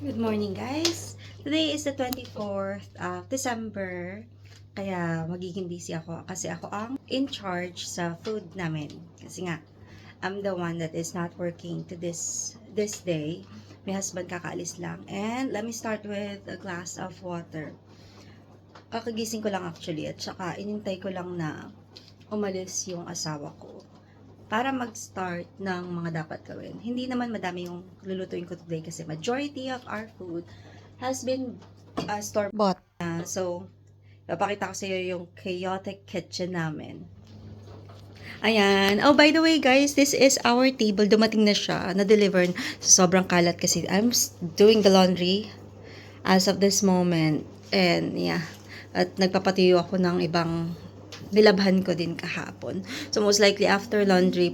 Good morning, guys. Today is the 24th of December. Kaya magiging busy ako kasi ako ang in charge sa food namin. Kasi nga, I'm the one that is not working to this day. My husband kakaalis lang. And let me start with a glass of water. Kakagising ko lang actually at saka inintay ko lang na umalis yung asawa ko para mag-start ng mga dapat gawin. Hindi naman madami yung lulutuin ko today kasi majority of our food has been store-bought. So, papakita ko sa iyo yung chaotic kitchen namin. Ayan. Oh, by the way, guys, this is our table. Dumating na siya. Na-deliver. So, sobrang kalat kasi I'm doing the laundry as of this moment. And, yeah. At nagpapatuyo ako ng ibang nilabhan ko din kahapon. So, most likely, after laundry,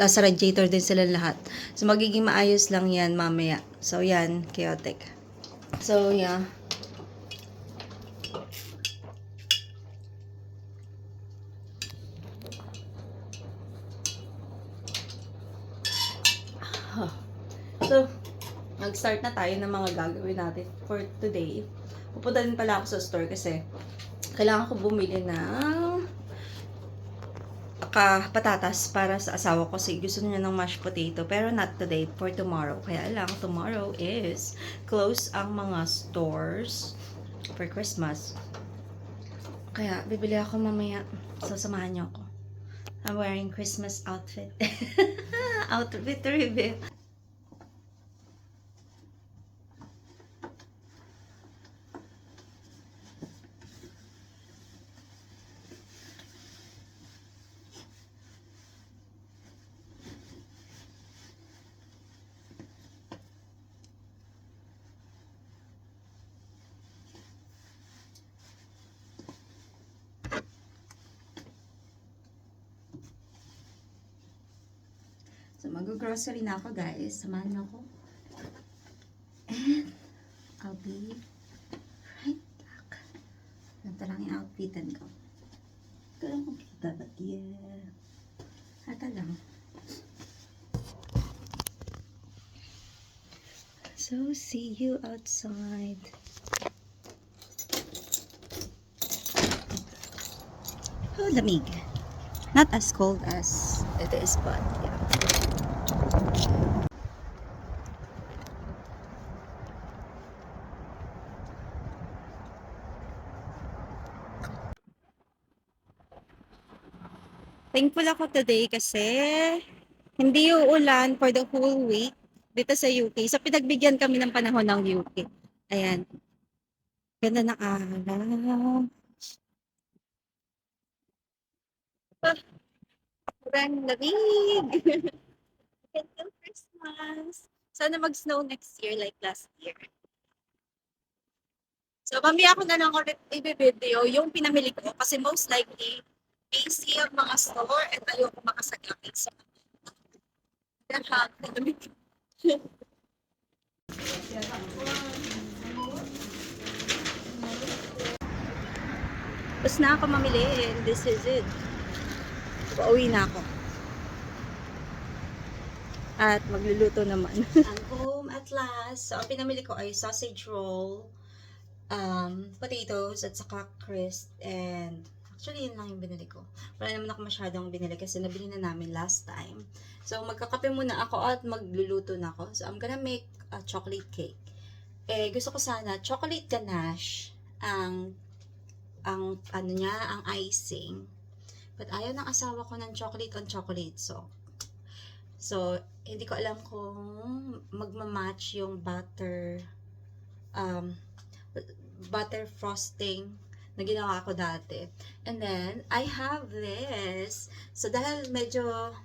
sa radiator din sila lahat. So, magiging maayos lang yan mamaya. So, yan. Chaotic. So, yeah. So, mag-start na tayo ng mga gagawin natin for today. Pupunta din pala ako sa store kasi kailangan ko bumili ng patatas para sa asawa ko kasi gusto niya ng mashed potato pero not today, for tomorrow. Kaya lang, tomorrow is close ang mga stores for Christmas. Kaya, bibili ako mamaya. Sasamahan niyo ako. I'm wearing Christmas outfit. Outfit review. So, mag-grocery na ako, guys. Samahan niyo ako. And, I'll be right back. Ganito lang yung outfitan ko. Ito lang kung kita, but yeah. Ata lang. So, see you outside. Oh, lamig. Not as cold as it is, but yeah. Thankful ako today kasi hindi uulan for the whole week dito sa UK. So, pinagbigyan kami ng panahon ng UK. Ayan. Ganda ng araw. Ah, sobrang lamig. Ganda Christmas. Sana mag-snow next year like last year. So, mamaya ako na lang ulit i-video yung pinamili ko kasi most likely busy ang mga store at ayoko makasagapin sa lahat. Tapos na ako mamili and this is it. Pauwi na ako. At magluluto naman. I'm home at last. So, ang pinamili ko ay sausage roll, potatoes, at saka crisp. And actually, yun lang yung binili ko. Wala naman ako masyadong binili kasi nabili na namin last time. So, magkakape muna ako at magluluto na ako. So, I'm gonna make a chocolate cake. Eh, gusto ko sana chocolate ganache ang ano niya, ang icing. But ayaw ng asawa ko ng chocolate on chocolate. So, hindi ko alam kung magmamatch yung um, butter frosting na ginawa ko dati. And then, I have this. So, dahil medyo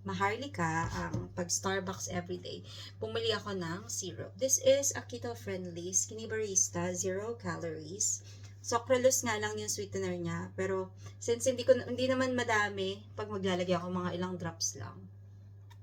maharlika ang pag Starbucks everyday, pumili ako ng syrup. This is a keto-friendly Skinny Barista, 0 calories. Sucralose nga lang yung sweetener niya. Pero, since hindi naman madami, pag maglalagay ako mga ilang drops lang.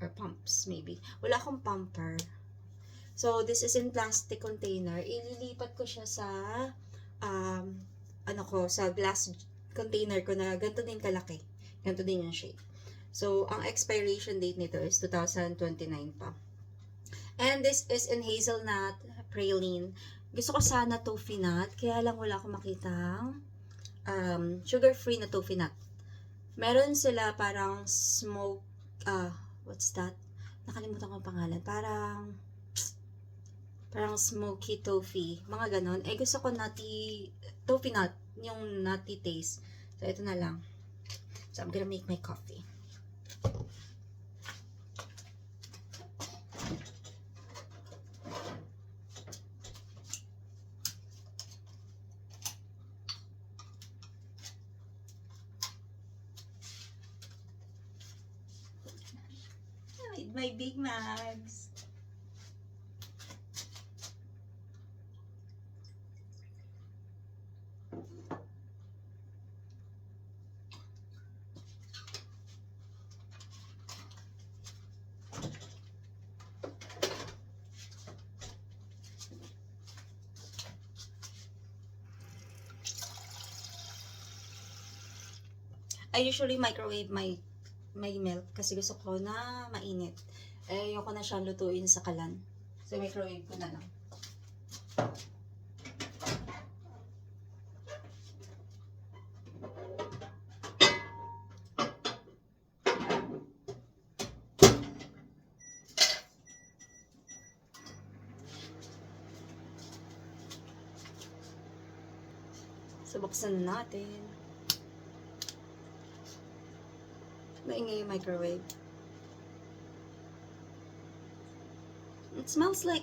Or pumps, maybe. Wala akong pumper. So, this is in plastic container. Ililipat ko siya sa, sa glass container ko na ganito din kalaki. Ganito din yung shape. So, ang expiration date nito is 2029 pa. And this is in hazelnut praline. Gusto ko sana toffee nut, kaya lang wala akong makitang sugar-free na toffee nut. Meron sila parang smoke, what's that? Nakalimutan ko ang pangalan. Parang smoky toffee. Mga ganon. Eh, gusto ko nutty, toffee nut, yung nutty taste. So, ito na lang. So, I'm gonna make my coffee. My big mags. I usually microwave my milk kasi gusto ko na mainit. Eh, ayoko na siyang lutuin sa kalan. So, microwave ko na lang. So, buksan natin. Maingay yung microwave. It smells like...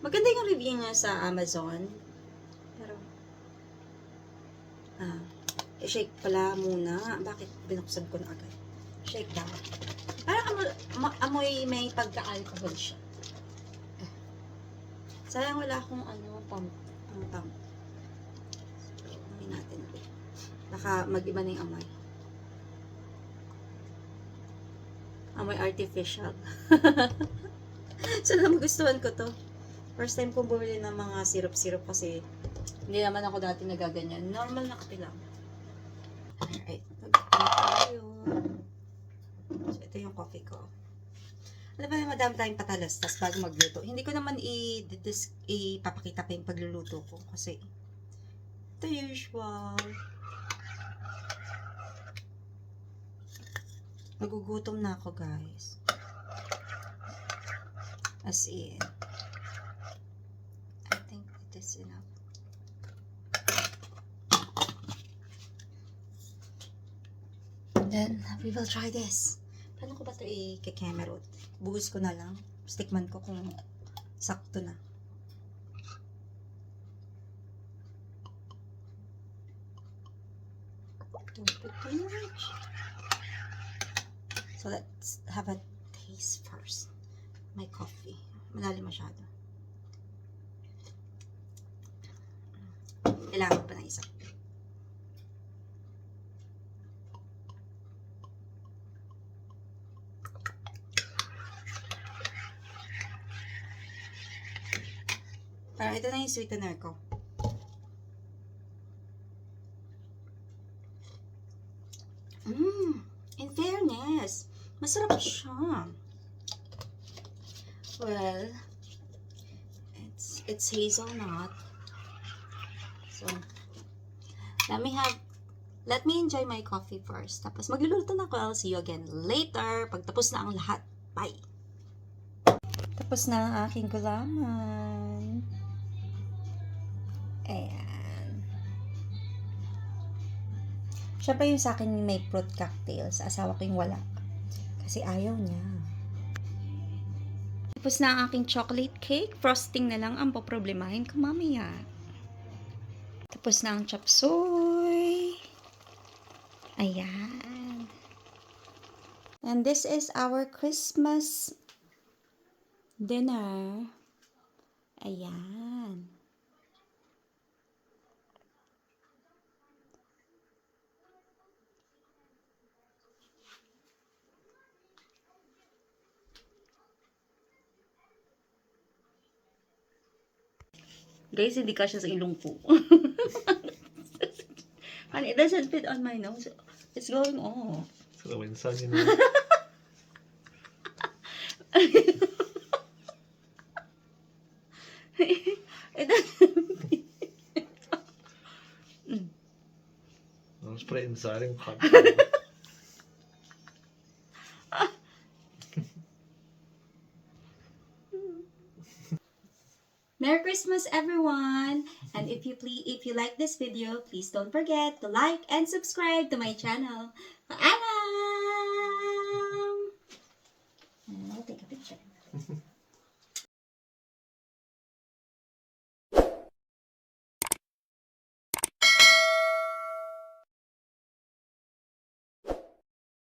Maganda yung review niya sa Amazon. Pero... i-shake pala muna. Bakit binuksan ko na agad? Shake daw. Parang amoy may pagka-alcohol siya. Sayang wala akong pump. Pump. Amoy natin. Baka mag-iba na yung amoy. Amoy artificial. Sana magustuhan ko to. First time kong bumili ng mga syrup-syrup kasi hindi naman ako dati nagaganyan. Normal na kape lang. Alright. Magpapin tayo. So, ito yung coffee ko. Ano ba, madami tayong patalastas bago magluto. Hindi ko naman ipapakita pa yung pagluluto ko kasi the usual. Nagugutom na ako, guys. As in. I think it is enough. Then, we will try this. Paano ko ba ito i-kemerot? Buhos ko na lang. Stickman ko kung sakto na. Don't put too much. So, let's have a taste first. My coffee. Malalim masyado. Kailangan pa ng isa. Parang ito na yung sweetener ko. In fairness, masarap siya. Well, it's hazelnut. So, let me enjoy my coffee first. Tapos magluluto na ako. I'll see you again later. Pagtapos na ang lahat. Bye! Tapos na ang aking gulaman. Ayan. Siyempre yung sa akin may fruit cocktail. Sa asawa ko yung wala. Kasi ayaw niya. Tapos na ang aking chocolate cake. Frosting na lang ang poproblemahin ko mamaya. Tapos na ang chop suey. Ayan. And this is our Christmas dinner. Ayan. Guys, hindi kasya sa ilong ko. And it doesn't fit on my nose. It's going off. So, minsan yun. Ito. Vamos para ensar em bocado. Merry Christmas, everyone! And if you like this video, please don't forget to like and subscribe to my channel. Paalam!